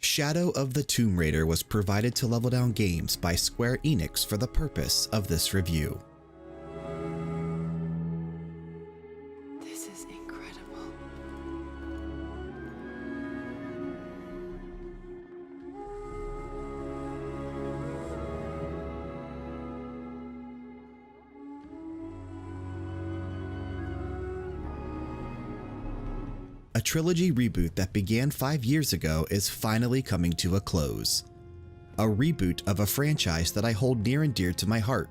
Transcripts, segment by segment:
Shadow of the Tomb Raider was provided to Level Down Games by Square Enix for the purpose of this review. This is incredible. A trilogy reboot that began 5 years ago is finally coming to a close. A reboot of a franchise that I hold near and dear to my heart.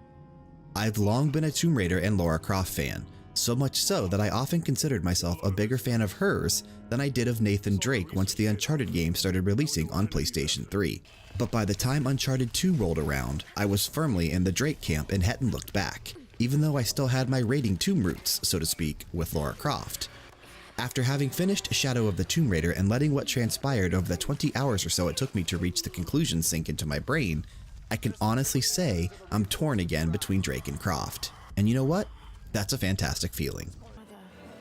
I've long been a Tomb Raider and Lara Croft fan, so much so that I often considered myself a bigger fan of hers than I did of Nathan Drake once the Uncharted games started releasing on PlayStation 3. But by the time Uncharted 2 rolled around, I was firmly in the Drake camp and hadn't looked back, even though I still had my raiding tomb roots, so to speak, with Lara Croft. After having finished Shadow of the Tomb Raider and letting what transpired over the 20 hours or so it took me to reach the conclusion sink into my brain, I can honestly say I'm torn again between Drake and Croft. And you know what? That's a fantastic feeling.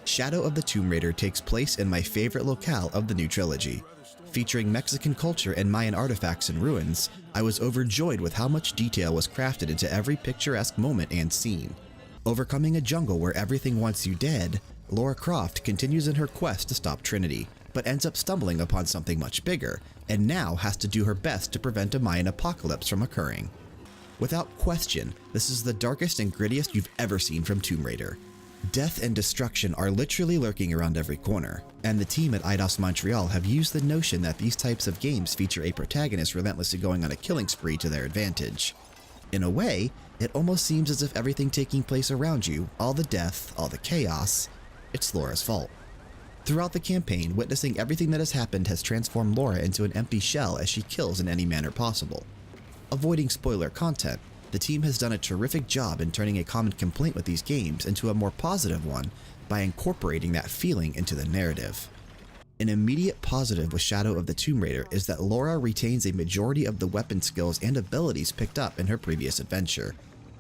Shadow of the Tomb Raider takes place in my favorite locale of the new trilogy. Featuring Mexican culture and Mayan artifacts and ruins, I was overjoyed with how much detail was crafted into every picturesque moment and scene. Overcoming a jungle where everything wants you dead, Lara Croft continues in her quest to stop Trinity, but ends up stumbling upon something much bigger, and now has to do her best to prevent a Mayan apocalypse from occurring. Without question, this is the darkest and grittiest you've ever seen from Tomb Raider. Death and destruction are literally lurking around every corner, and the team at Eidos Montreal have used the notion that these types of games feature a protagonist relentlessly going on a killing spree to their advantage. In a way, it almost seems as if everything taking place around you, all the death, all the chaos, it's Lara's fault. Throughout the campaign, witnessing everything that has happened has transformed Lara into an empty shell as she kills in any manner possible. Avoiding spoiler content, the team has done a terrific job in turning a common complaint with these games into a more positive one by incorporating that feeling into the narrative. An immediate positive with Shadow of the Tomb Raider is that Lara retains a majority of the weapon skills and abilities picked up in her previous adventure.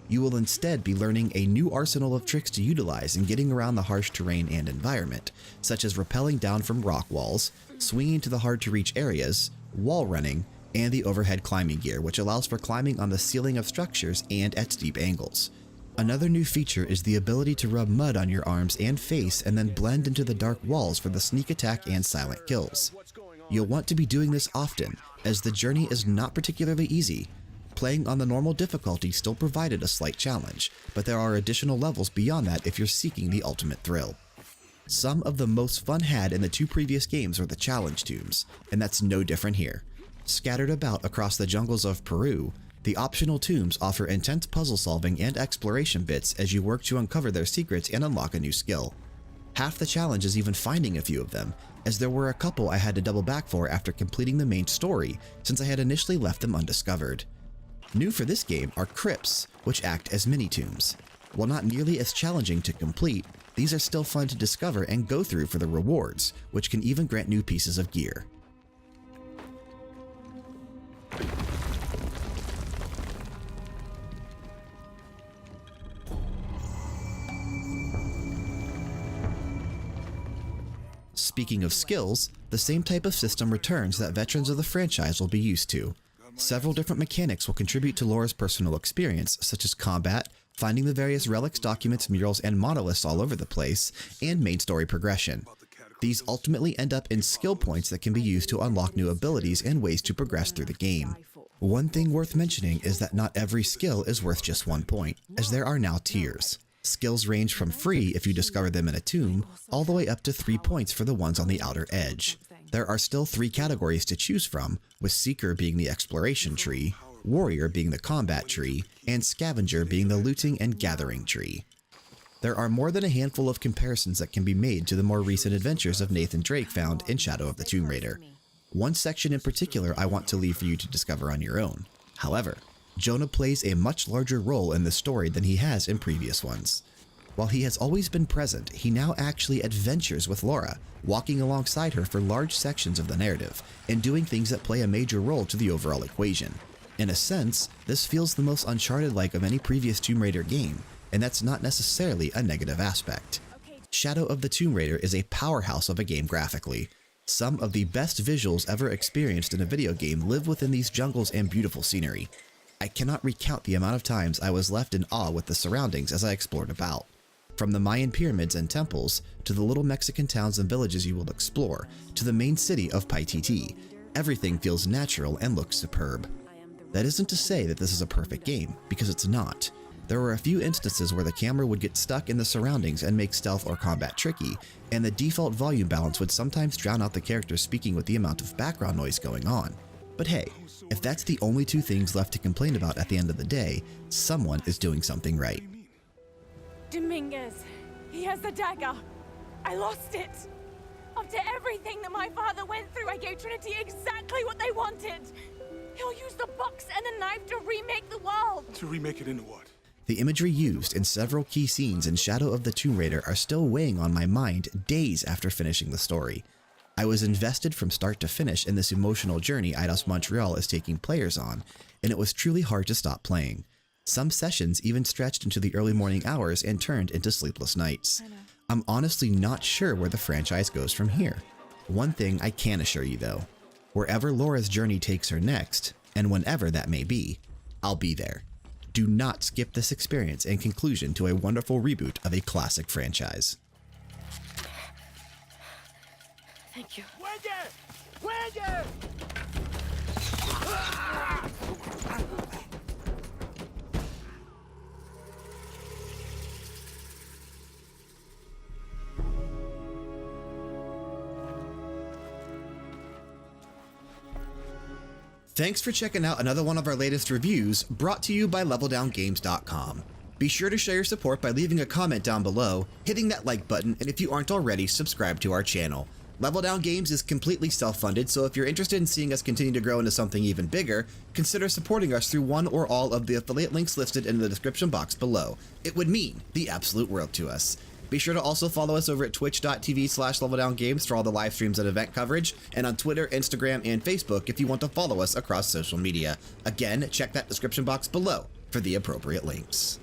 You will instead be learning a new arsenal of tricks to utilize in getting around the harsh terrain and environment, such as rappelling down from rock walls, swinging to the hard-to-reach areas, wall running, and the overhead climbing gear, which allows for climbing on the ceiling of structures and at steep angles. Another new feature is the ability to rub mud on your arms and face and then blend into the dark walls for the sneak attack and silent kills. You'll want to be doing this often, as the journey is not particularly easy. Playing on the normal difficulty still provided a slight challenge, but there are additional levels beyond that if you're seeking the ultimate thrill. Some of the most fun had in the two previous games were the challenge tombs, and that's no different here. Scattered about across the jungles of Peru, the optional tombs offer intense puzzle solving and exploration bits as you work to uncover their secrets and unlock a new skill. Half the challenge is even finding a few of them, as there were a couple I had to double back for after completing the main story since I had initially left them undiscovered. New for this game are crypts, which act as mini-tombs. While not nearly as challenging to complete, these are still fun to discover and go through for the rewards, which can even grant new pieces of gear. Speaking of skills, the same type of system returns that veterans of the franchise will be used to. Several different mechanics will contribute to Lara's personal experience, such as combat, finding the various relics, documents, murals, and monoliths all over the place, and main story progression. These ultimately end up in skill points that can be used to unlock new abilities and ways to progress through the game. One thing worth mentioning is that not every skill is worth just 1 point, as there are now tiers. Skills range from free if you discover them in a tomb, all the way up to 3 points for the ones on the outer edge. There are still 3 categories to choose from, with Seeker being the exploration tree, Warrior being the combat tree, and Scavenger being the looting and gathering tree. There are more than a handful of comparisons that can be made to the more recent adventures of Nathan Drake found in Shadow of the Tomb Raider. One section in particular I want to leave for you to discover on your own. However, Jonah plays a much larger role in the story than he has in previous ones. While he has always been present, he now actually adventures with Lara, walking alongside her for large sections of the narrative, and doing things that play a major role to the overall equation. In a sense, this feels the most Uncharted-like of any previous Tomb Raider game, and that's not necessarily a negative aspect. Shadow of the Tomb Raider is a powerhouse of a game graphically. Some of the best visuals ever experienced in a video game live within these jungles and beautiful scenery. I cannot recount the amount of times I was left in awe with the surroundings as I explored about. From the Mayan pyramids and temples, to the little Mexican towns and villages you will explore, to the main city of Paititi, everything feels natural and looks superb. That isn't to say that this is a perfect game, because it's not. There were a few instances where the camera would get stuck in the surroundings and make stealth or combat tricky, and the default volume balance would sometimes drown out the characters speaking with the amount of background noise going on. But hey, if that's the only two things left to complain about at the end of the day, someone is doing something right. Dominguez, he has the dagger. I lost it. After everything that my father went through, I gave Trinity exactly what they wanted. He'll use the box and the knife to remake the world. To remake it into what? The imagery used in several key scenes in Shadow of the Tomb Raider are still weighing on my mind days after finishing the story. I was invested from start to finish in this emotional journey Eidos Montreal is taking players on, and it was truly hard to stop playing. Some sessions even stretched into the early morning hours and turned into sleepless nights. I'm honestly not sure where the franchise goes from here. One thing I can assure you though, wherever Laura's journey takes her next, and whenever that may be, I'll be there. Do not skip this experience and conclusion to a wonderful reboot of a classic franchise. Thank you. Thanks for checking out another one of our latest reviews brought to you by LevelDownGames.com. Be sure to show your support by leaving a comment down below, hitting that like button, and if you aren't already, subscribe to our channel. Level Down Games is completely self-funded, so if you're interested in seeing us continue to grow into something even bigger, consider supporting us through one or all of the affiliate links listed in the description box below. It would mean the absolute world to us. Be sure to also follow us over at twitch.tv/LevelDownGames for all the live streams and event coverage, and on Twitter, Instagram, and Facebook if you want to follow us across social media. Again, check that description box below for the appropriate links.